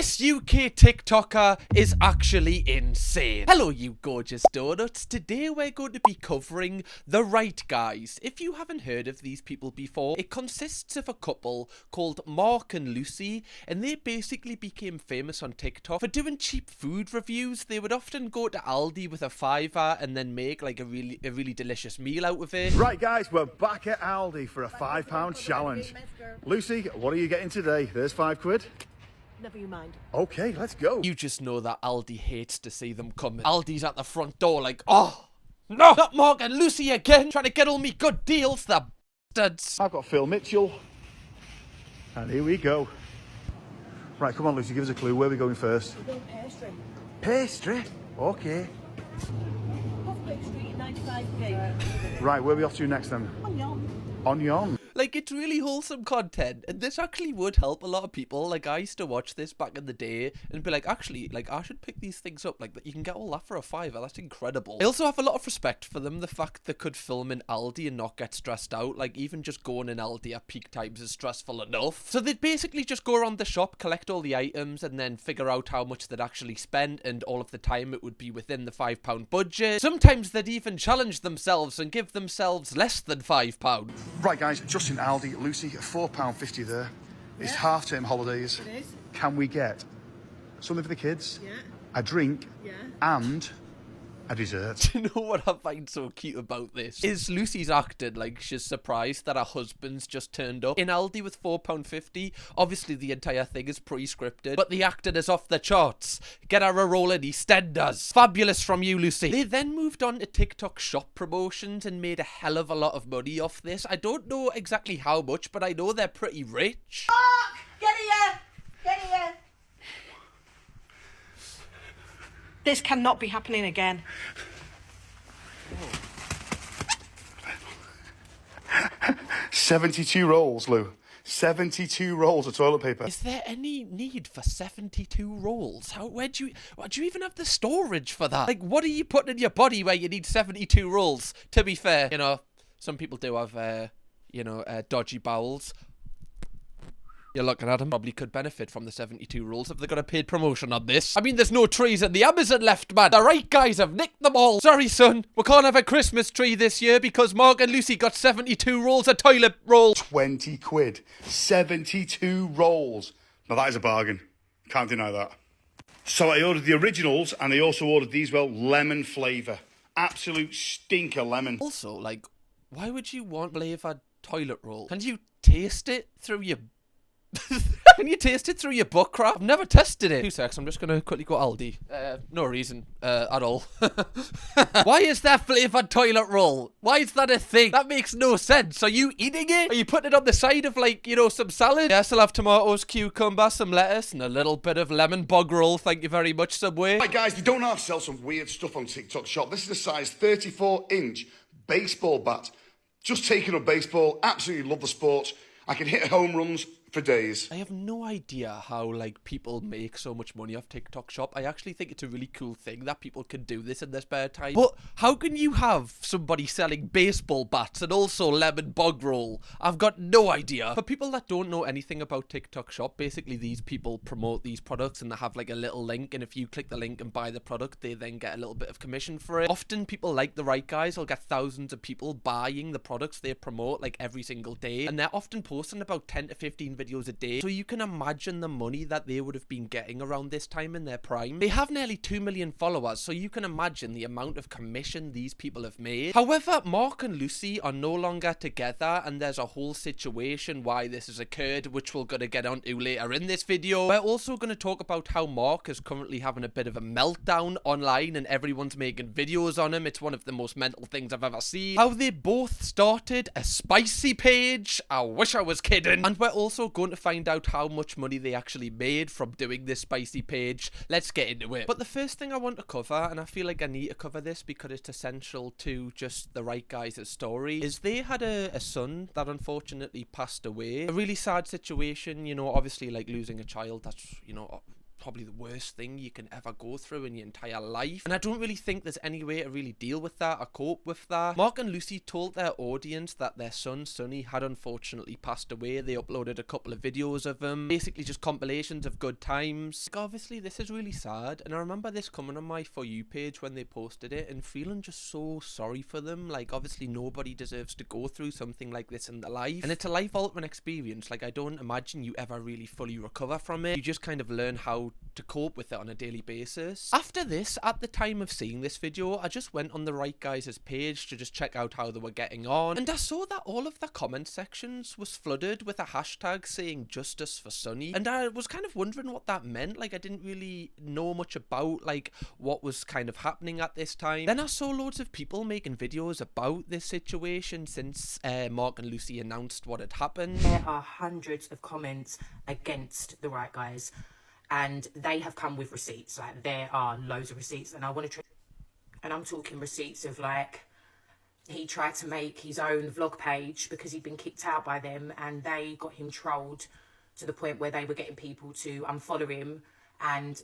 This UK TikToker is actually insane. Hello you gorgeous donuts. Today we're going to be covering The Right Guys. If you haven't heard of these people before, it consists of a couple called Mark and Lucy, and they basically became famous on TikTok for doing cheap food reviews. They would often go to Aldi with a fiver and then make like a really delicious meal out of it. Right guys, we're back at Aldi for a £5 challenge. Lucy, what are you getting today? There's £5. Never you mind. Okay, let's go. You just know that Aldi hates to see them coming. Aldi's at the front door like, oh, no, not Mark and Lucy again, trying to get all me good deals, the bastards. I've got Phil Mitchell. And here we go. Right, come on Lucy, give us a clue. Where are we going first? We're going pastry. Pastry? Okay. Public Street, 95p. Right, where are we off to next then? Onion. Like, it's really wholesome content, and this actually would help a lot of people. Like, I used to watch this back in the day and be like, actually, like, I should pick these things up. Like, you can get all that for a fiver. That's incredible. I also have a lot of respect for them. The fact they could film in Aldi and not get stressed out. Like, even just going in Aldi at peak times is stressful enough. So they'd basically just go around the shop, collect all the items, and then figure out how much they'd actually spend, and all of the time it would be within the £5 budget. Sometimes they'd even challenge themselves and give themselves less than £5. Right guys, just in Aldi, Lucy, £4.50 there. It's half-term holidays. It is. Can we get something for the kids? Yeah. A drink? Yeah. And a dessert. Do you know what I find so cute about this? Is Lucy's acted like she's surprised that her husband's just turned up in Aldi with £4.50. Obviously the entire thing is pre-scripted, but the acting is off the charts. Get her a roll in EastEnders. Fabulous from you, Lucy. They then moved on to TikTok shop promotions and made a hell of a lot of money off this. I don't know exactly how much, but I know they're pretty rich. Mark! Get here! Get here! This cannot be happening again. 72 rolls, Lou. 72 rolls of toilet paper. Is there any need for 72 rolls? Why do you even have the storage for that? Like, what are you putting in your body where you need 72 rolls? To be fair, you know, some people do have, dodgy bowels. You're looking at them. Probably could benefit from the 72 rolls if they got a paid promotion on this. I mean, there's no trees in the Amazon left, man. The Right Guys have nicked them all. Sorry, son. We can't have a Christmas tree this year because Mark and Lucy got 72 rolls of toilet roll. £20. 72 rolls. Now that is a bargain. Can't deny that. So I ordered the originals and I also ordered these, well, lemon flavour. Absolute stinker lemon. Also, like, why would you want flavoured toilet roll? Can you taste it through your... Can you taste it through your butt crack? I've never tested it. 2 secs, I'm just gonna quickly go Aldi. No reason at all. Why is there flavoured toilet roll? Why is that a thing? That makes no sense. Are you eating it? Are you putting it on the side of, like, you know, some salad? Yes, I'll have tomatoes, cucumber, some lettuce, and a little bit of lemon bog roll. Thank you very much, Subway. Right guys, they don't have to sell some weird stuff on TikTok shop. This is a size 34-inch baseball bat. Just taking up baseball. Absolutely love the sport. I can hit home runs for days. I have no idea how, like, people make so much money off TikTok shop. I actually think it's a really cool thing that people can do this in their spare time. But how can you have somebody selling baseball bats and also lemon bog roll? I've got no idea. For people that don't know anything about TikTok shop, basically these people promote these products and they have like a little link, and if you click the link and buy the product, they then get a little bit of commission for it. Often people like The Right Guys will get thousands of people buying the products they promote like every single day, and they're often posting about 10 to 15 videos a day, so you can imagine the money that they would have been getting around this time in their prime. They have nearly 2 million followers, so you can imagine the amount of commission these people have made. However, Mark and Lucy are no longer together, and there's a whole situation why this has occurred, which we're going to get onto later in this video. We're also going to talk about how Mark is currently having a bit of a meltdown online and everyone's making videos on him. It's one of the most mental things I've ever seen. How they both started a spicy page. I wish I was kidding. And we're also going to find out how much money they actually made from doing this spicy page. Let's get into it. But the first thing I want to cover, and I feel like I need to cover this because it's essential to just The Right Guys' story, is they had a son that unfortunately passed away. A really sad situation, you know, obviously like losing a child, that's, you know, probably the worst thing you can ever go through in your entire life. And I don't really think there's any way to really deal with that or cope with that. Mark and Lucy told their audience that their son, Sonny, had unfortunately passed away. They uploaded a couple of videos of him, basically just compilations of good times. Like, obviously, this is really sad. And I remember this coming on my For You page when they posted it and feeling just so sorry for them. Like, obviously, nobody deserves to go through something like this in their life. And it's a life-altering experience. Like, I don't imagine you ever really fully recover from it. You just kind of learn how to cope with it on a daily basis. After this, at the time of seeing this video, I just went on the Right Guys' page to just check out how they were getting on, and I saw that all of the comment sections was flooded with a hashtag saying justice for Sonny, and I was kind of wondering what that meant. Like, I didn't really know much about like what was kind of happening at this time. Then I saw loads of people making videos about this situation since Mark and Lucy announced what had happened. There are hundreds of comments against the Right Guys, and they have come with receipts. Like, there are loads of receipts, and I want to and I'm talking receipts of, like, he tried to make his own vlog page because he'd been kicked out by them, and they got him trolled to the point where they were getting people to unfollow him, and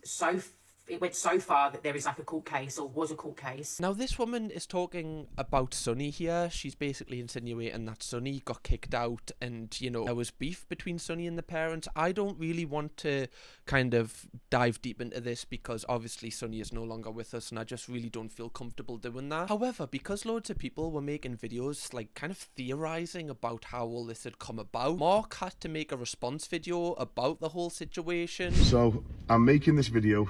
it went so far that there is like a court case, or was a court case. Now, this woman is talking about Sonny here. She's basically insinuating that Sonny got kicked out and, you know, there was beef between Sonny and the parents. I don't really want to kind of dive deep into this because obviously Sonny is no longer with us and I just really don't feel comfortable doing that. However, because loads of people were making videos like kind of theorizing about how all this had come about, Mark had to make a response video about the whole situation. So I'm making this video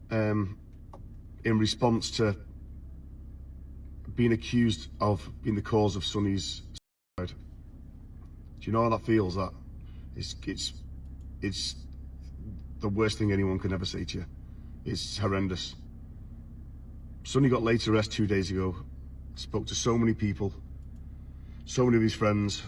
in response to being accused of being the cause of Sonny's suicide. Do you know how that feels? That it's the worst thing anyone can ever say to you. It's horrendous. Sonny got laid to rest 2 days ago. Spoke to so many people, so many of his friends,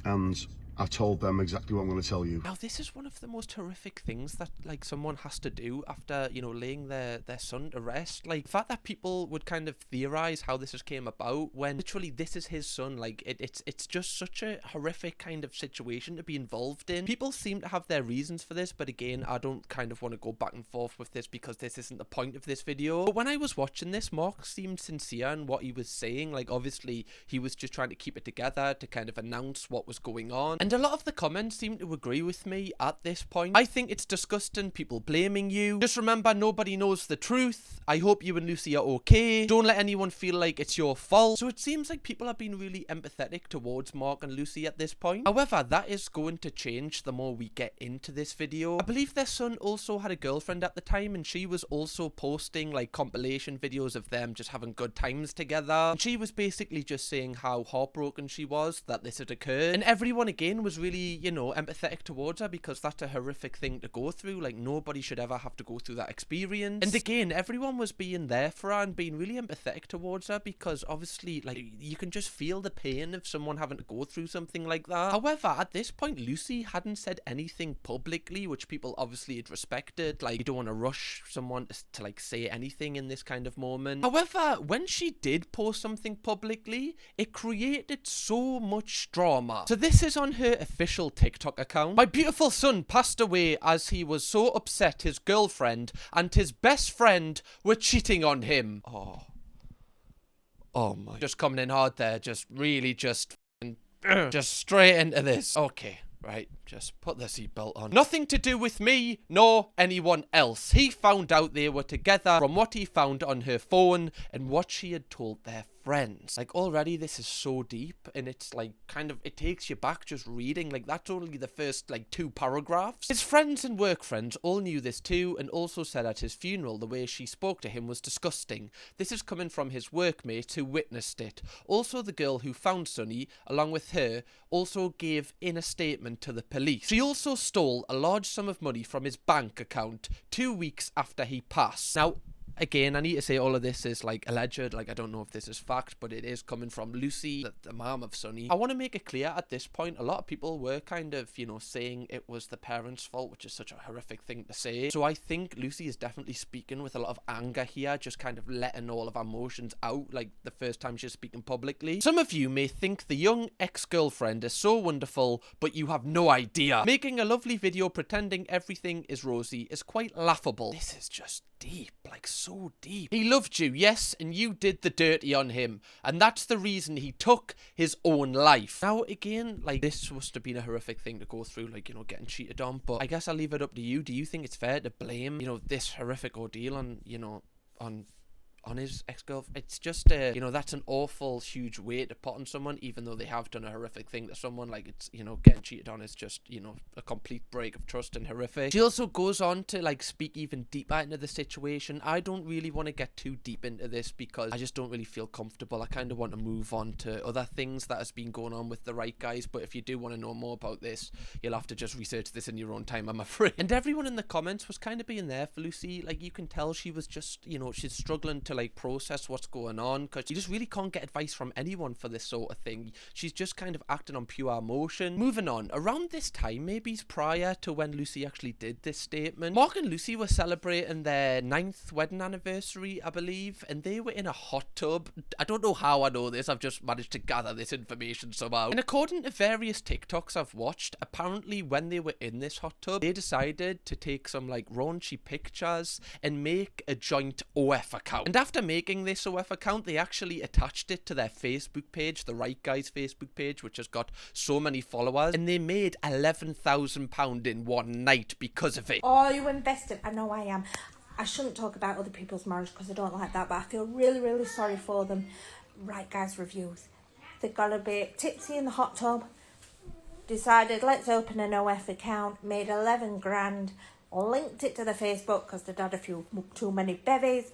and I told them exactly what I'm going to tell you. Now, this is one of the most horrific things that, like, someone has to do after, you know, laying their son to rest. Like, the fact that people would kind of theorize how this has came about when literally this is his son. Like, it's just such a horrific kind of situation to be involved in. People seem to have their reasons for this, but again, I don't kind of want to go back and forth with this because this isn't the point of this video. But when I was watching this, Mark seemed sincere in what he was saying. Like, obviously, he was just trying to keep it together to kind of announce what was going on. And a lot of the comments seem to agree with me at this point. I think it's disgusting, people blaming you. Just remember, nobody knows the truth. I hope you and Lucy are okay. Don't let anyone feel like it's your fault. So it seems like people are being really empathetic towards Mark and Lucy at this point. However, that is going to change the more we get into this video. I believe their son also had a girlfriend at the time, and she was also posting like compilation videos of them just having good times together. And she was basically just saying how heartbroken she was that this had occurred. And everyone again was really, you know, empathetic towards her because that's a horrific thing to go through. Like, nobody should ever have to go through that experience. And again, everyone was being there for her and being really empathetic towards her because obviously, like, you can just feel the pain of someone having to go through something like that. However, at this point, Lucy hadn't said anything publicly, which people obviously had respected. Like, you don't want to rush someone to like say anything in this kind of moment. However, when she did post something publicly, it created so much drama. So this is on her official TikTok account. My beautiful son passed away as he was so upset his girlfriend and his best friend were cheating on him. Oh my. Just coming in hard there. Just really just straight into this. Okay. Right, just put the seatbelt on. Nothing to do with me, nor anyone else. He found out they were together from what he found on her phone and what she had told their friends. Like, already this is so deep, and it's like kind of, it takes you back just reading. Like, that's only the first like 2 paragraphs. His friends and work friends all knew this too, and also said at his funeral the way she spoke to him was disgusting. This is coming from his workmate who witnessed it. Also, the girl who found Sonny, along with her, also gave in a statement to the police. She also stole a large sum of money from his bank account 2 weeks after he passed. Now, Again, I need to say all of this is like alleged, like I don't know if this is fact, but it is coming from Lucy, the mom of Sonny. I want to make it clear at this point, a lot of people were kind of, you know, saying it was the parents' fault, which is such a horrific thing to say. So I think Lucy is definitely speaking with a lot of anger here, just kind of letting all of her emotions out, like the first time she's speaking publicly. Some of you may think the young ex-girlfriend is so wonderful, but you have no idea. Making a lovely video pretending everything is rosy is quite laughable. This is just deep, like so deep. He loved you, yes, and you did the dirty on him, and that's the reason he took his own life. Now again, like this must have been a horrific thing to go through, like, you know, getting cheated on, but I guess I'll leave it up to you. Do you think it's fair to blame, you know, this horrific ordeal on, you know, on his ex-girlfriend? It's just you know, that's an awful huge weight to put on someone, even though they have done a horrific thing to someone. Like, it's, you know, getting cheated on is just, you know, a complete break of trust and horrific. She also goes on to like speak even deeper into the situation. I don't really want to get too deep into this because I just don't really feel comfortable. I kind of want to move on to other things that has been going on with the right guys, but if you do want to know more about this, you'll have to just research this in your own time, I'm afraid. And everyone in the comments was kind of being there for Lucy. Like, you can tell she was just, you know, she's struggling to like process what's going on, because you just really can't get advice from anyone for this sort of thing. She's just kind of acting on pure emotion. Moving on, around this time, maybe prior to when Lucy actually did this statement, Mark and Lucy were celebrating their 9th wedding anniversary, I believe, and they were in a hot tub. I don't know how I know this, I've just managed to gather this information somehow. And according to various TikToks I've watched, apparently when they were in this hot tub, they decided to take some like raunchy pictures and make a joint OF account. And after making this OF account, they actually attached it to their Facebook page, the Right Guys Facebook page, which has got so many followers, and they made £11,000 in one night because of it. Oh, you invested. I know I am. I shouldn't talk about other people's marriage because I don't like that, but I feel really, really sorry for them. Right Guys reviews. They got a bit tipsy in the hot tub, decided let's open an OF account, made 11 grand, linked it to the Facebook because they'd had a few too many bevies,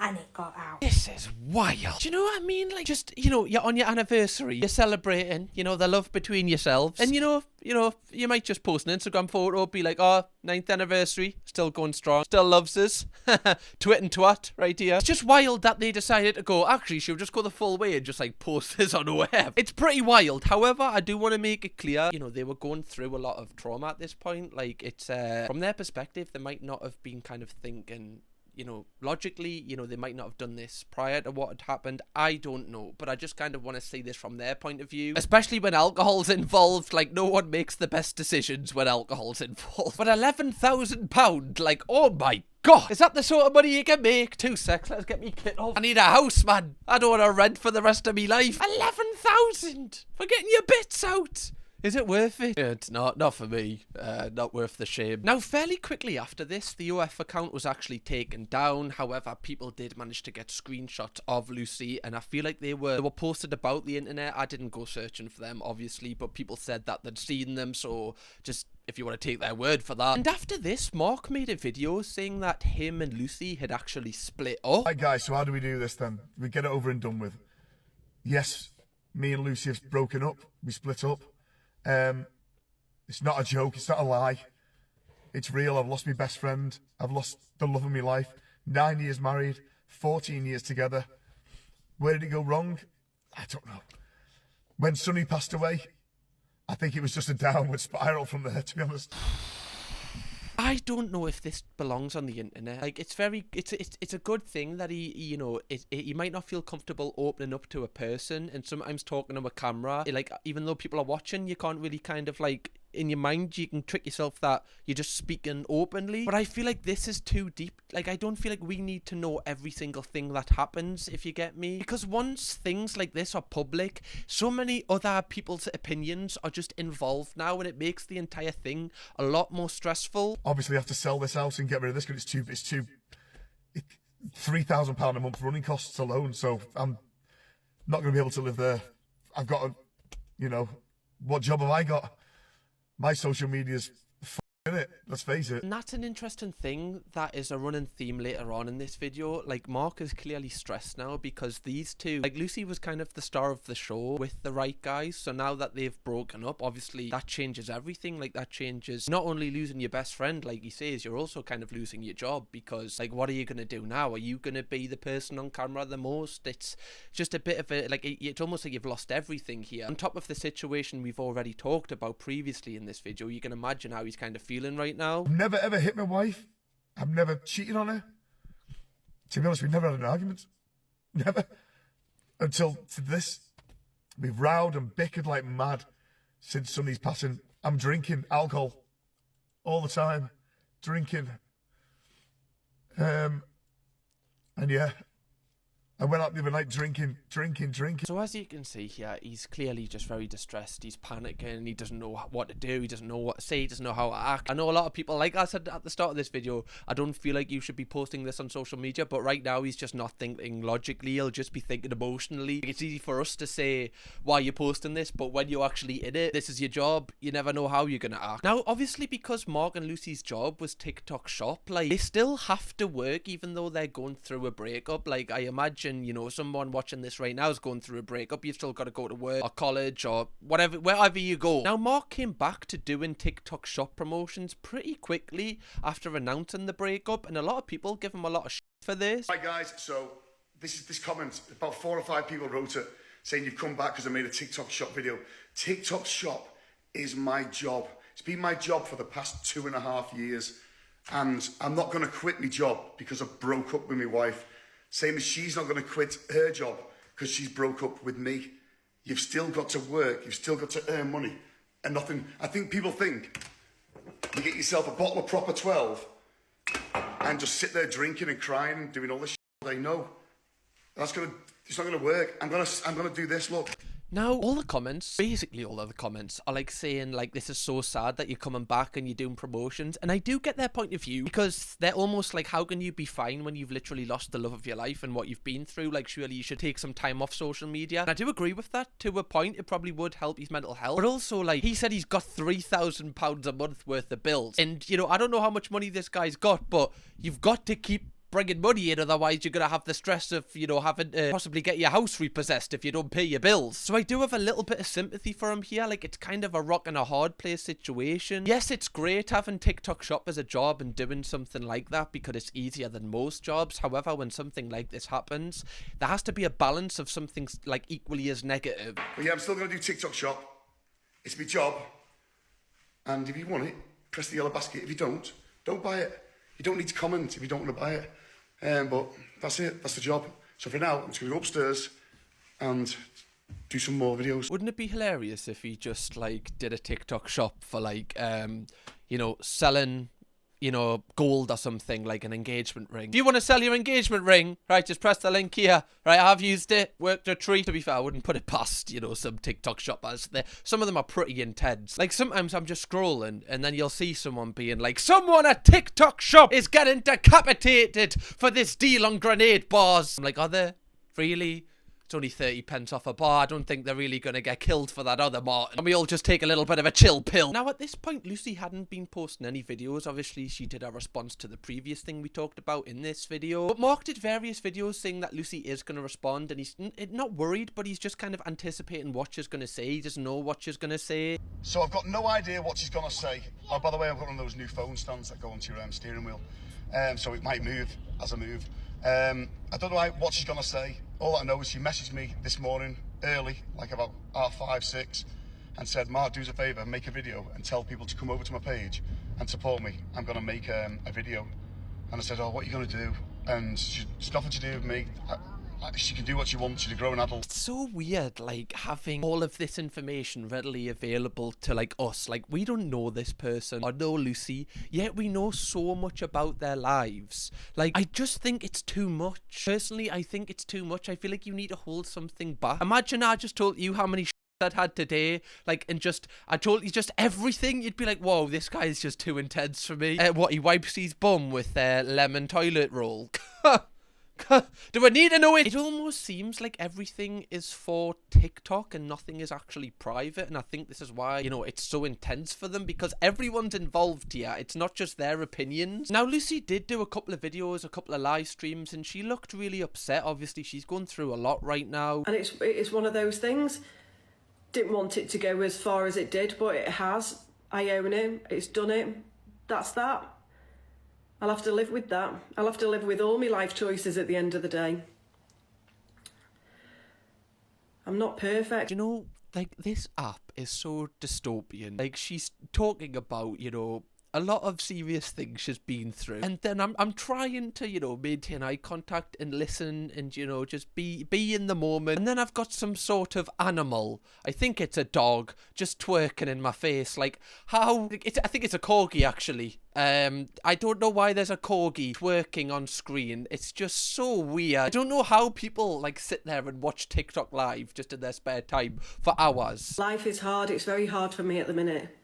and it got out. This is wild. Do you know what I mean? Like, just, you know, you're on your anniversary, you're celebrating, you know, the love between yourselves, and you know, you might just post an Instagram photo, be like, oh, 9th anniversary, still going strong, still loves us, twit and twat, right here. It's just wild that they decided to go, actually, she'll just go the full way and just like post this on a web. It's pretty wild. However, I do want to make it clear, you know, they were going through a lot of trauma at this point. Like, it's, from their perspective, they might not have been kind of thinking, you know, logically, you know, they might not have done this prior to what had happened. I don't know, but I just kind of want to see this from their point of view, especially when alcohol's involved. Like, no one makes the best decisions when alcohol's involved. But £11,000, like, oh my God, is that the sort of money you can make? 2 secs, let's get me kit off. I need a house, man. I don't want to rent for the rest of me life. 11,000 for getting your bits out. Is it worth it? Yeah, it's not for me. Not worth the shame. Now, fairly quickly after this, the OF account was actually taken down. However, people did manage to get screenshots of Lucy, and I feel like they were posted about the internet. I didn't go searching for them, obviously, but people said that they'd seen them, so just if you want to take their word for that. And after this, Mark made a video saying that him and Lucy had actually split up. Right, guys, so how do we do this then? We get it over and done with. Yes, me and Lucy have broken up. We split up. It's not a joke, it's not a lie. It's real. I've lost my best friend. I've lost the love of my life. 9 years married, 14 years together. Where did it go wrong? I don't know. When Sonny passed away, I think it was just a downward spiral from there, to be honest. I don't know if this belongs on the internet. Like, it's a good thing that he, you know, he might not feel comfortable opening up to a person and sometimes talking to a camera. Like, even though people are watching, you can't really kind of like, in your mind, you can trick yourself that you're just speaking openly. But I feel like this is too deep. Like, I don't feel like we need to know every single thing that happens, if you get me. Because once things like this are public, so many other people's opinions are just involved now, and it makes the entire thing a lot more stressful. Obviously, I have to sell this house and get rid of this because it's £3,000 a month running costs alone. So I'm not going to be able to live there. I've got to, you know, what job have I got? My social media's innit? Let's face it. And that's an interesting thing that is a running theme later on in this video. Like, Mark is clearly stressed now because these two, like, Lucy was kind of the star of the show with the right guys, so now that they've broken up, obviously that changes everything. Like, that changes not only losing your best friend, like he says, you're also kind of losing your job, because, like, what are you going to do now? Are you going to be the person on camera the most? It's just a bit of a, like, it's almost like you've lost everything here. On top of the situation we've already talked about previously in this video, you can imagine how he's kind of feeling right now. I've never ever hit my wife. I've never cheated on her. To be honest, we've never had an argument. Never. Until to this. We've rowed and bickered like mad since Sonny's passing. I'm drinking alcohol all the time. Drinking. And yeah. I went out the other night drinking. So as you can see here, he's clearly just very distressed. He's panicking. He doesn't know what to do. He doesn't know what to say. He doesn't know how to act. I know a lot of people, like I said at the start of this video, I don't feel like you should be posting this on social media, but right now he's just not thinking logically. He'll just be thinking emotionally. It's easy for us to say, why are you posting this? But when you're actually in it, this is your job. You never know how you're going to act. Now, obviously, because Mark and Lucy's job was TikTok shop, like, they still have to work even though they're going through a breakup. Like, I imagine, you know, someone watching this right now is going through a breakup. You've still got to go to work or college or whatever, wherever you go. Now, Mark came back to doing TikTok shop promotions pretty quickly after announcing the breakup, and a lot of people give him a lot of shit for this. Right, guys, so this comment, about 4 or 5 people wrote it saying you've come back because I made a TikTok shop video. TikTok shop is my job. It's been my job for the past 2.5 years, and I'm not going to quit my job because I broke up with my wife. Same as she's not going to quit her job because she's broke up with me. You've still got to work. You've still got to earn money. And nothing. I think people think you get yourself a bottle of proper 12 and just sit there drinking and crying and doing all this shit all day. No, it's not going to work. I'm going to do this. Look. Now, all the comments, basically all of the comments, are like saying, like, this is so sad that you're coming back and you're doing promotions. And I do get their point of view, because they're almost like, how can you be fine when you've literally lost the love of your life and what you've been through? Like, surely you should take some time off social media. And I do agree with that to a point. It probably would help his mental health. But also, like, he said he's got £3,000 a month worth of bills. And, you know, I don't know how much money this guy's got, but you've got to keep bringing money in, otherwise you're going to have the stress of, you know, having to possibly get your house repossessed if you don't pay your bills. So I do have a little bit of sympathy for him here. Like, it's kind of a rock and a hard place situation. Yes, it's great having TikTok shop as a job and doing something like that because it's easier than most jobs. However, when something like this happens, there has to be a balance of something like equally as negative. But yeah, I'm still going to do TikTok shop. It's my job. And if you want it, press the yellow basket. If you don't buy it. You don't need to comment if you don't want to buy it. But that's it. That's the job. So for now, I'm just going to go upstairs and do some more videos. Wouldn't it be hilarious if he just, like, did a TikTok shop for, like, you know, selling, you know, gold or something, like an engagement ring? If you want to sell your engagement ring, right, just press the link here. Right, I've used it, worked a treat. To be fair, I wouldn't put it past, you know, some TikTok shoppers. Some of them are pretty intense. Like, sometimes I'm just scrolling and then you'll see someone being like, someone at TikTok shop is getting decapitated for this deal on grenade bars. I'm like, are they? Really? It's only 30 pence off a bar. I don't think they're really going to get killed for that, other Martin. And we all just take a little bit of a chill pill. Now, at this point, Lucy hadn't been posting any videos. Obviously, she did a response to the previous thing we talked about in this video. But Mark did various videos saying that Lucy is going to respond. And he's not worried, but he's just kind of anticipating what she's going to say. He doesn't know what she's going to say. So I've got no idea what she's going to say. Oh, by the way, I've got one of those new phone stands that go onto your steering wheel. So it might move as I move. I don't know what she's going to say. All I know is she messaged me this morning early, like about 5:30, 6, and said, Mark, do us a favour, make a video and tell people to come over to my page and support me. I'm going to make a video. And I said, oh, what are you going to do? And it's nothing to do with me. She can do what she wants. She's a grown adult. It's so weird, like, having all of this information readily available to, like, us. Like, we don't know this person or know Lucy, yet we know so much about their lives. Like, I just think it's too much. Personally, I think it's too much. I feel like you need to hold something back. Imagine I just told you how many I'd had today, like, and I told you just everything. You'd be like, whoa, this guy is just too intense for me. What, he wipes his bum with lemon toilet roll? Do I need to know it? It almost seems like everything is for TikTok and nothing is actually private, and I think this is why, you know, it's so intense for them, because everyone's involved here. It's not just their opinions. Now, Lucy did do a couple of videos, a couple of live streams, and she looked really upset. Obviously, she's going through a lot right now. And it's one of those things. Didn't want it to go as far as it did, but it has. I own it. It's done it. That's that. I'll have to live with that. I'll have to live with all my life choices at the end of the day. I'm not perfect. You know, like, this app is so dystopian. Like, she's talking about, you know, a lot of serious things she's been through, and then I'm trying to, you know, maintain eye contact and listen and, you know, just be in the moment, and then I've got some sort of animal, I think it's a dog, just twerking in my face. Like, how? I think it's a corgi, actually. I don't know why there's a corgi twerking on screen. It's just so weird. I don't know how people, like, sit there and watch TikTok live just in their spare time for hours. Life is hard. It's very hard for me at the minute.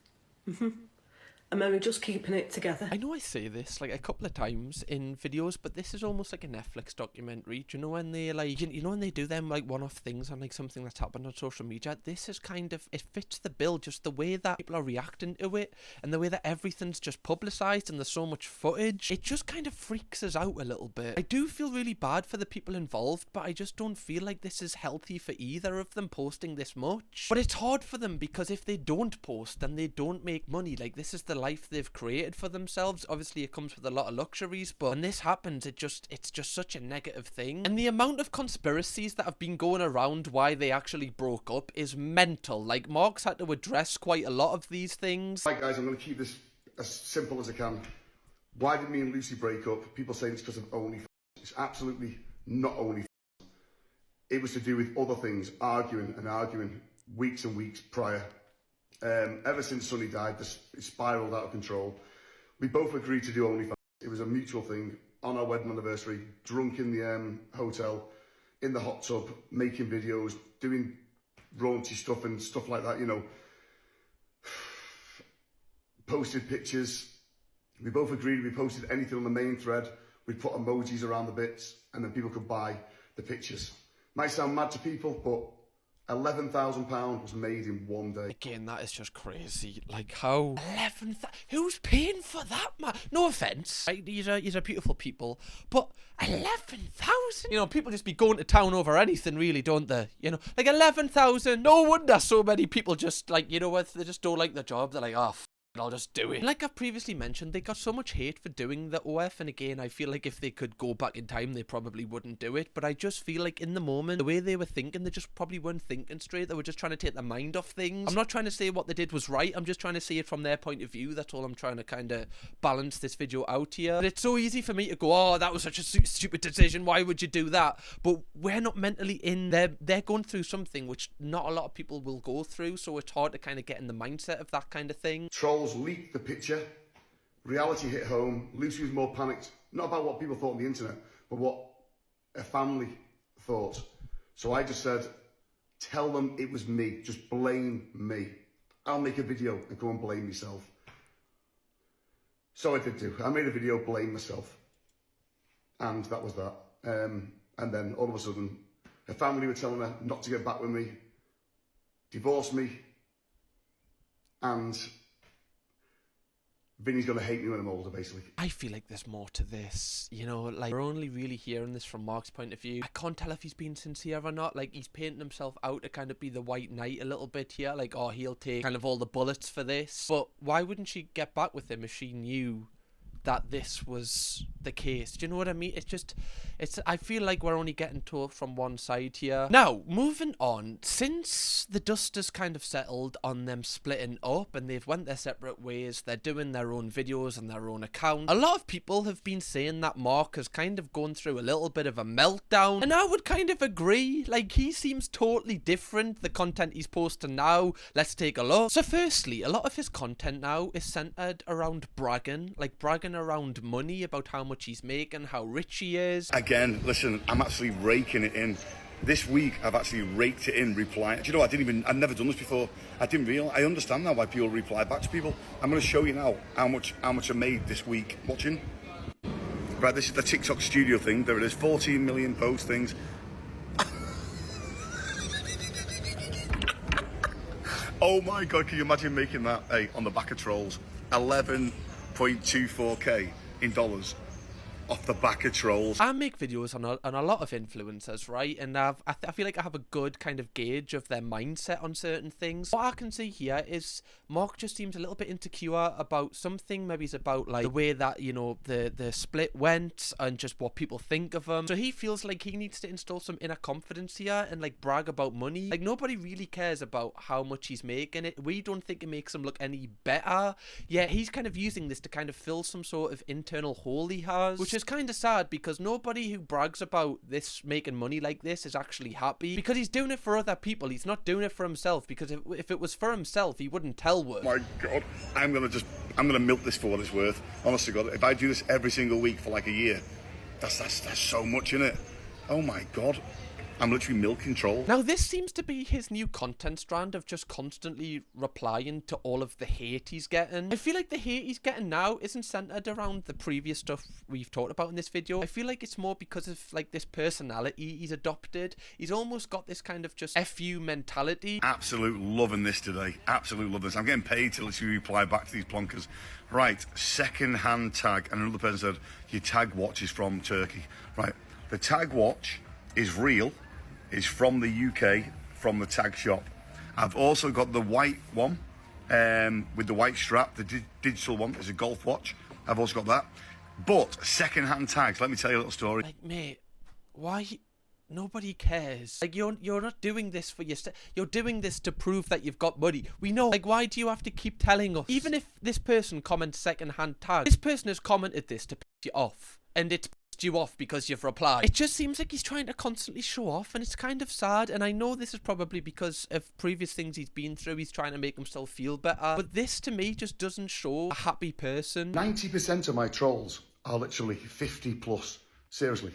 I'm only just keeping it together. I know I say this like a couple of times in videos, but this is almost like a Netflix documentary. Do you know when they, like, you know when they do them, like, one-off things on, like, something that's happened on social media? This is kind of, it fits the bill, just the way that people are reacting to it and the way that everything's just publicised and there's so much footage. It just kind of freaks us out a little bit. I do feel really bad for the people involved, but I just don't feel like this is healthy for either of them posting this much. But it's hard for them, because if they don't post, then they don't make money. Like, this is the life they've created for themselves. Obviously, it comes with a lot of luxuries, but when this happens, it's just such a negative thing. And the amount of conspiracies that have been going around why they actually broke up is mental. Like, Mark's had to address quite a lot of these things. Right, guys, I'm going to keep this as simple as I can. Why did me and Lucy break up? People saying it's because of OnlyFans. It's absolutely not OnlyFans. It was to do with other things, arguing weeks and weeks prior. Ever since Sonny died, it spiralled out of control. We both agreed to do OnlyFans. It was a mutual thing. On our wedding anniversary, drunk in the hotel, in the hot tub, making videos, doing raunchy stuff and stuff like that, you know. Posted pictures. We both agreed we posted anything on the main thread. We'd put emojis around the bits, and then people could buy the pictures. Might sound mad to people, but £11,000 was made in one day. Again, that is just crazy. Like, how 11,000? Who's paying for that, man? No offense, right? These are beautiful people, but 11,000? You know, people just be going to town over anything, really, don't they? You know, like 11,000. No wonder so many people just, like, you know what? They just don't like the job. They're like, oh, I'll just do it. Like I've previously mentioned, they got so much hate for doing the OF, and again, I feel like if they could go back in time, they probably wouldn't do it, but I just feel like in the moment, the way they were thinking, they just probably weren't thinking straight. They were just trying to take their mind off things. I'm not trying to say what they did was right, I'm just trying to see it from their point of view. That's all I'm trying to kind of balance this video out here. But it's so easy for me to go, oh, that was such a stupid decision, why would you do that? But we're not mentally in there. They're going through something which not a lot of people will go through, so it's hard to kind of get in the mindset of that kind of thing. Trolls leaked the picture. Reality hit home. Lucy was more panicked, not about what people thought on the internet, but what her family thought. So I just said, tell them it was me. Just blame me. I'll make a video and go and blame myself. So I did do. I made a video, blame myself. And that was that. And then all of a sudden, her family were telling her not to get back with me, divorce me, and Vinny's gonna hate me when I'm older, basically. I feel like there's more to this, you know, like, we're only really hearing this from Mark's point of view. I can't tell if he's being sincere or not. Like, he's painting himself out to kind of be the white knight a little bit here, like, oh, he'll take kind of all the bullets for this. But why wouldn't she get back with him if she knew that this was the case? Do you know what I mean? It's just, I feel like we're only getting told from one side here. Now, moving on, since the dust has kind of settled on them splitting up and they've went their separate ways, they're doing their own videos and their own account, a lot of people have been saying that Mark has kind of gone through a little bit of a meltdown, and I would kind of agree. Like, he seems totally different, the content he's posting now. Let's take a look. So firstly, a lot of his content now is centered around bragging around money, about how much he's making, how rich he is. Again, listen, I'm actually raking it in. This week, I've actually raked it in replying. Do you know, I've never done this before. I didn't realize. I understand now why people reply back to people. I'm going to show you now how much I made this week watching. Right, this is the TikTok studio thing. There it is, 14 million postings. Oh my God, can you imagine making that, hey, on the back of trolls? 11.24k in dollars off the back of trolls. I make videos on a lot of influencers, right? And I feel like I have a good kind of gauge of their mindset on certain things. What I can see here is Mark just seems a little bit insecure about something. Maybe it's about like the way that, you know, the split went and just what people think of him. So he feels like he needs to install some inner confidence here and like brag about money. Like nobody really cares about how much he's making it. We don't think it makes him look any better. Yeah, he's kind of using this to kind of fill some sort of internal hole he has, which is kind of sad because nobody who brags about this making money like this is actually happy because he's doing it for other people. He's not doing it for himself, because if it was for himself, he wouldn't tell one. My God, I'm gonna milk this for what it's worth. Honestly, God, if I do this every single week for like a year, that's so much in it. Oh my God. I'm literally milking trolls. Now, this seems to be his new content strand of just constantly replying to all of the hate he's getting. I feel like the hate he's getting now isn't centered around the previous stuff we've talked about in this video. I feel like it's more because of like this personality he's adopted. He's almost got this kind of just FU mentality. Absolute loving this today. Absolute loving this. I'm getting paid to literally reply back to these plonkers. Right, second-hand tag. And another person said, your tag watch is from Turkey. Right, the tag watch is real. Is from the UK, from the tag shop. I've also got the white one with the white strap. The digital one is a golf watch. I've also got that. But second-hand tags, let me tell you a little story. Like, mate, why? Nobody cares. Like, you're not doing this for yourself. You're doing this to prove that you've got money. We know. Like, why do you have to keep telling us? Even if this person comments second-hand tags, this person has commented this to piss you off. And it's you off because you've replied. It just seems like he's trying to constantly show off, and it's kind of sad. And I know this is probably because of previous things he's been through. He's trying to make himself feel better, but this to me just doesn't show a happy person. 90% of my trolls are literally 50 plus. Seriously,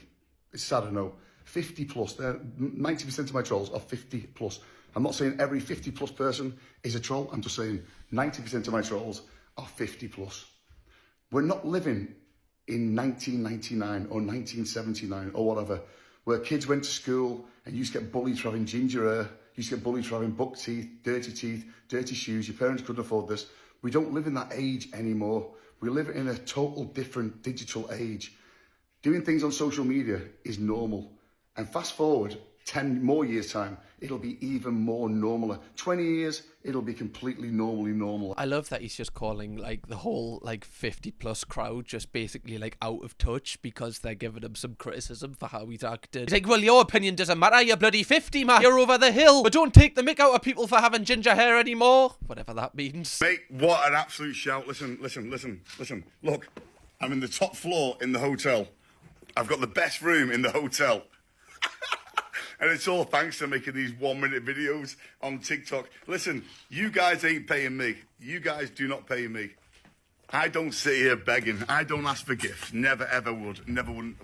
it's sad I know. 50 plus. 90% of my trolls are 50 plus. I'm not saying every 50 plus person is a troll. I'm just saying 90% of my trolls are 50 plus. We're not living in 1999 or 1979 or whatever, where kids went to school and you used to get bullied for having ginger hair, you used to get bullied for having buck teeth, dirty shoes, your parents couldn't afford this. We don't live in that age anymore. We live in a total different digital age. Doing things on social media is normal. And fast forward 10 more years time, it'll be even more normal. 20 years, it'll be completely normally normal. I love that he's just calling like the whole like 50 plus crowd just basically like out of touch because they're giving him some criticism for how he's acted. He's like, well, your opinion doesn't matter, you're bloody 50, man. You're over the hill. But don't take the mick out of people for having ginger hair anymore. Whatever that means. Mate, what an absolute shout. Listen. Look, I'm in the top floor in the hotel. I've got the best room in the hotel. And it's all thanks to making these 1-minute videos on TikTok. Listen, you guys ain't paying me. You guys do not pay me. I don't sit here begging. I don't ask for gifts. Never, ever would.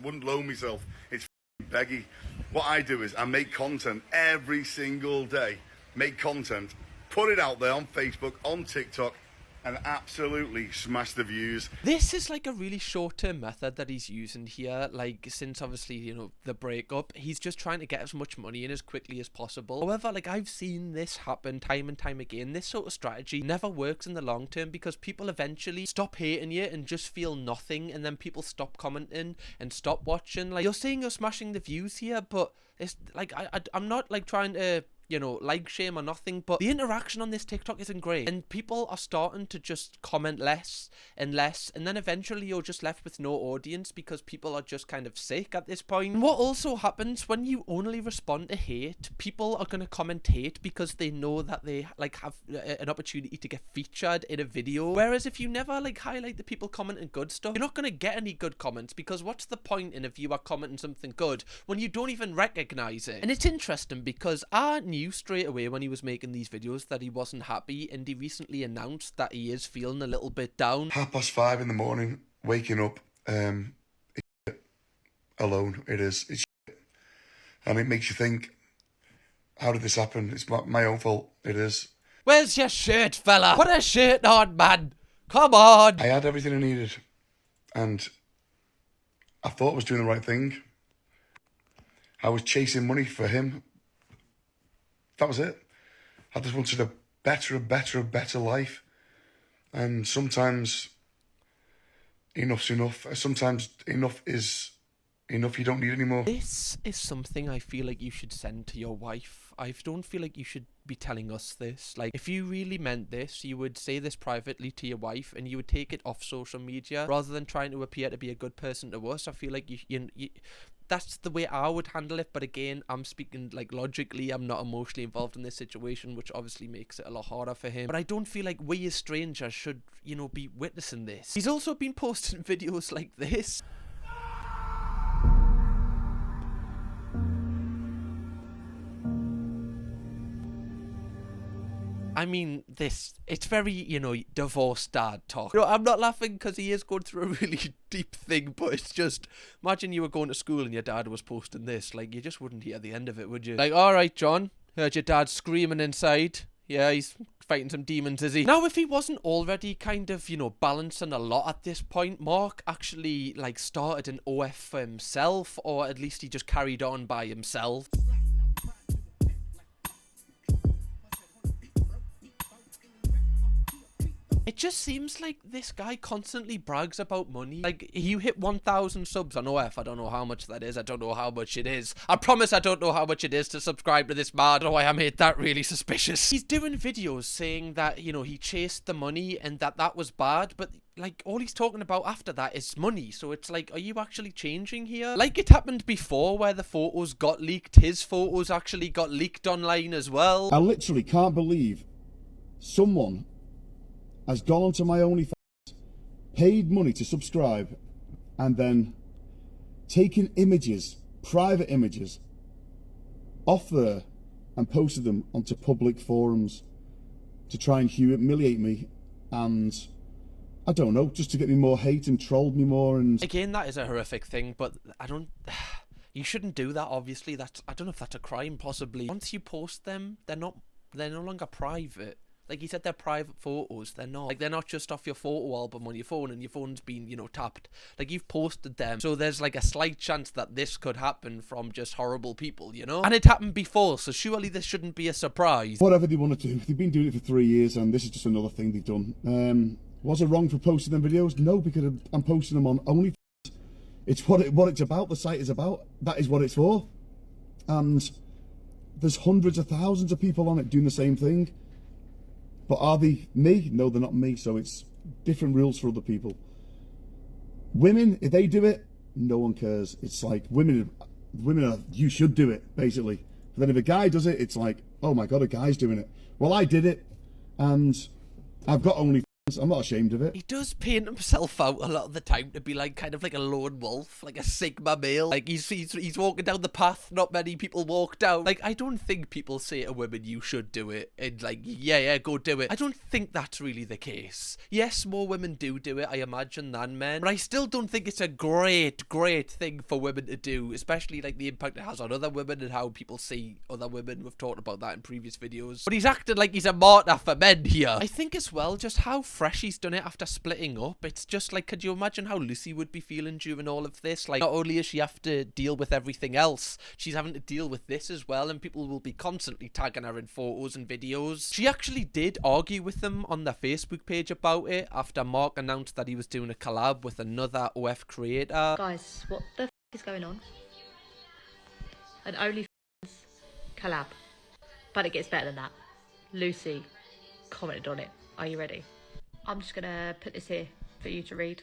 Wouldn't loan myself. It's beggy. What I do is I make content every single day. Make content. Put it out there on Facebook, on TikTok, and absolutely smash the views. This is like a really short-term method that he's using here. Like, since obviously, you know, the breakup, he's just trying to get as much money in as quickly as possible. However, like, I've seen this happen time and time again. This sort of strategy never works in the long term because people eventually stop hating you and just feel nothing, and then people stop commenting and stop watching. Like, you're saying you're smashing the views here, but it's like I'm not like trying to, you know, like shame or nothing, but the interaction on this TikTok isn't great, and people are starting to just comment less and less, and then eventually you're just left with no audience because people are just kind of sick at this point. And what also happens when you only respond to hate, people are going to comment hate because they know that they like have an opportunity to get featured in a video, whereas if you never like highlight the people commenting good stuff, you're not going to get any good comments, because what's the point in a viewer commenting something good when you don't even recognize it? And it's interesting because I knew straight away when he was making these videos that he wasn't happy, and he recently announced that he is feeling a little bit down. 5:30 in the morning, waking up, alone. It's shit. And it makes you think, how did this happen? It's my own fault. It is. Where's your shirt, fella? Put a shirt on, man. Come on. I had everything I needed, and I thought I was doing the right thing. I was chasing money for him. That was it. I just wanted a better life. And sometimes enough's enough. Sometimes enough is enough. You don't need any more. This is something I feel like you should send to your wife. I don't feel like you should be telling us this. Like, if you really meant this, you would say this privately to your wife and you would take it off social media rather than trying to appear to be a good person to us. I feel like you that's the way I would handle it. But again, I'm speaking like logically. I'm not emotionally involved in this situation, which obviously makes it a lot harder for him. But I don't feel like we as strangers should, you know, be witnessing this. He's also been posting videos like this. I mean, it's very, you know, divorced dad talk. You know, I'm not laughing because he is going through a really deep thing, but it's just, imagine you were going to school and your dad was posting this. Like, you just wouldn't hear the end of it, would you? Like, all right, John, heard your dad screaming inside. Yeah, he's fighting some demons, is he? Now, if he wasn't already kind of, you know, balancing a lot at this point, Mark actually, like, started an OF for himself, or at least he just carried on by himself. It just seems like this guy constantly brags about money. Like, you hit 1,000 subs on OF. I don't know how much that is. I don't know how much it is. I promise I don't know how much it is to subscribe to this man. I don't know why I made that really suspicious. He's doing videos saying that, you know, he chased the money and that was bad. But, like, all he's talking about after that is money. So it's like, are you actually changing here? Like it happened before where the photos got leaked. His photos actually got leaked online as well. I literally can't believe someone has gone onto my OnlyFans, paid money to subscribe, and then taken images, private images, off there and posted them onto public forums to try and humiliate me and, I don't know, just to get me more hate and trolled me more. And again, that is a horrific thing, but you shouldn't do that, obviously. I don't know if that's a crime, possibly. Once you post them, they're no longer private. Like he said, they're private photos. They're not. Like, they're not just off your photo album on your phone and your phone's been, you know, tapped. Like, you've posted them. So there's like a slight chance that this could happen from just horrible people, you know? And it happened before, so surely this shouldn't be a surprise. Whatever they want to do. They've been doing it for 3 years and this is just another thing they've done. Was it wrong for posting them videos? No, because I'm posting them on OnlyFans. It's what it's about. The site is about. That is what it's for. And there's hundreds of thousands of people on it doing the same thing. But are they me? No, they're not me. So it's different rules for other people. Women, if they do it, no one cares. It's like women are, you should do it, basically. But then if a guy does it, it's like, oh my God, a guy's doing it. Well, I did it, and I've got OnlyFans. I'm not ashamed of it. He does paint himself out a lot of the time to be like kind of like a lone wolf, like a Sigma male. Like he's walking down the path not many people walk down. Like, I don't think people say to women, you should do it, and like, yeah, go do it. I don't think that's really the case. Yes, more women do it, I imagine, than men. But I still don't think it's a great thing for women to do, especially like the impact it has on other women and how people see other women. We've talked about that in previous videos. But he's acting like he's a martyr for men here. I think as well, just how fresh he's done it after splitting up. It's just like, could you imagine how Lucy would be feeling during all of this? Like, not only does she have to deal with everything else, she's having to deal with this as well, and people will be constantly tagging her in photos and videos. She actually did argue with them on their Facebook page about it after Mark announced that he was doing a collab with another OF creator. Guys, what the f is going on? An OnlyFans collab. But it gets better than that. Lucy commented on it. Are you ready? I'm just gonna put this here for you to read.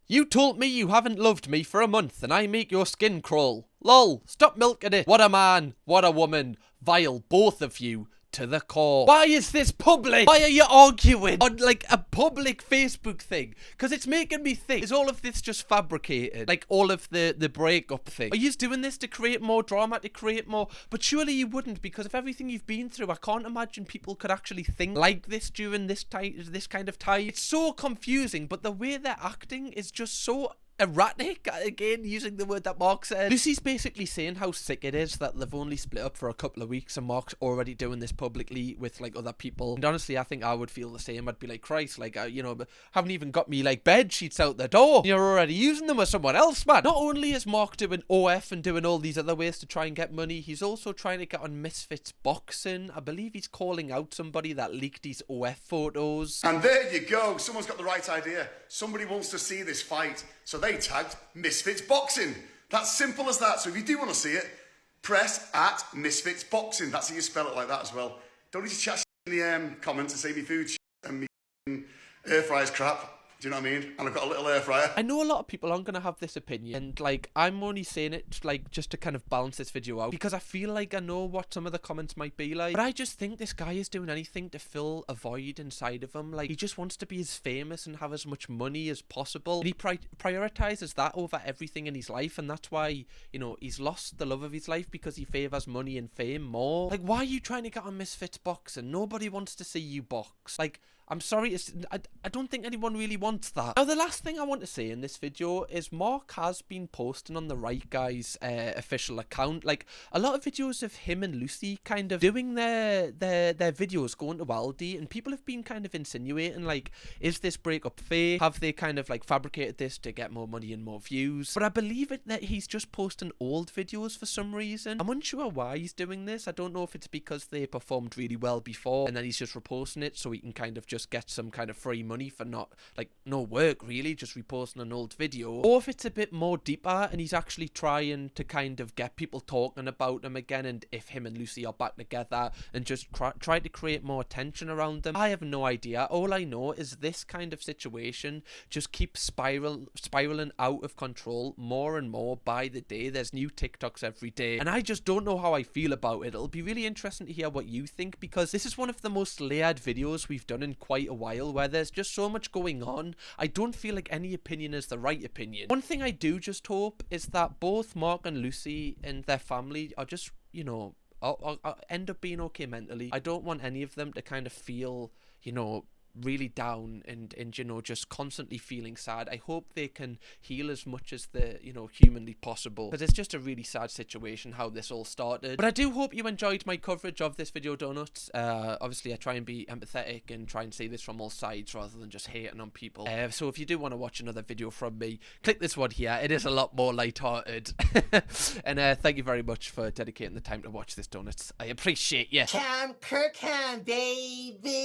You told me you haven't loved me for a month and I make your skin crawl. Lol, stop milking it. What a man, what a woman. Vile, both of you, to the core. Why is this public? Why are you arguing on like a public Facebook thing? Because it's making me think, is all of this just fabricated? Like all of the breakup thing? Are you doing this to create more drama, to create more? But surely you wouldn't, because of everything you've been through. I can't imagine people could actually think like this during this kind of time. It's so confusing, but the way they're acting is just so erratic, again, using the word that Mark said. Lucy's basically saying how sick it is that they've only split up for a couple of weeks and Mark's already doing this publicly with like other people. And honestly, I think I would feel the same. I'd be like, Christ, like, you know, haven't even got me like bed sheets out the door. You're already using them with someone else, man. Not only is Mark doing OF and doing all these other ways to try and get money, he's also trying to get on Misfits Boxing. I believe he's calling out somebody that leaked his OF photos. And there you go. Someone's got the right idea. Somebody wants to see this fight, so they tagged Misfits Boxing. That's simple as that. So if you do want to see it, press at Misfits Boxing. That's how you spell it, like that as well. Don't need to chat in the comments and say me food and me air fryer's crap. Do you know what I mean? And I've got a little air fryer. I know a lot of people aren't going to have this opinion, and like, I'm only saying it like just to kind of balance this video out, because I feel like I know what some of the comments might be like, but I just think this guy is doing anything to fill a void inside of him. Like, he just wants to be as famous and have as much money as possible, and he prioritizes that over everything in his life, and that's why, you know, he's lost the love of his life, because he favors money and fame more. Like, why are you trying to get on Misfits Boxing? Nobody wants to see you box. Like, I'm sorry, I don't think anyone really wants that. Now, the last thing I want to say in this video is Mark has been posting on the Right Guys official account, like, a lot of videos of him and Lucy kind of doing their videos going to Aldi, and people have been kind of insinuating, like, is this breakup fake? Have they kind of, like, fabricated this to get more money and more views? But I believe it that he's just posting old videos for some reason. I'm unsure why he's doing this. I don't know if it's because they performed really well before, and then he's just reposting it so he can kind of just get some kind of free money for not, like, no work really, just reposting an old video, or if it's a bit more deeper and he's actually trying to kind of get people talking about him again, and if him and Lucy are back together, and just try to create more attention around them. I have no idea. All I know is this kind of situation just keeps spiraling out of control more and more by the day. There's new TikToks every day, and I just don't know how I feel about it. It'll be really interesting to hear what you think, because this is one of the most layered videos we've done in quite a while, where there's just so much going on. I don't feel like any opinion is the right opinion. One thing I do just hope is that both Mark and Lucy and their family are just, you know, I'll end up being okay mentally. I don't want any of them to kind of feel, you know, really down and you know, just constantly feeling sad. I hope they can heal as much as the, you know, humanly possible, because it's just a really sad situation how this all started. But I do hope you enjoyed my coverage of this video, Donuts. Obviously I try and be empathetic and try and see this from all sides rather than just hating on people. So if you do want to watch another video from me, click this one here. It is a lot more lighthearted. And thank you very much for dedicating the time to watch this, Donuts. I appreciate you. Kirkham, baby.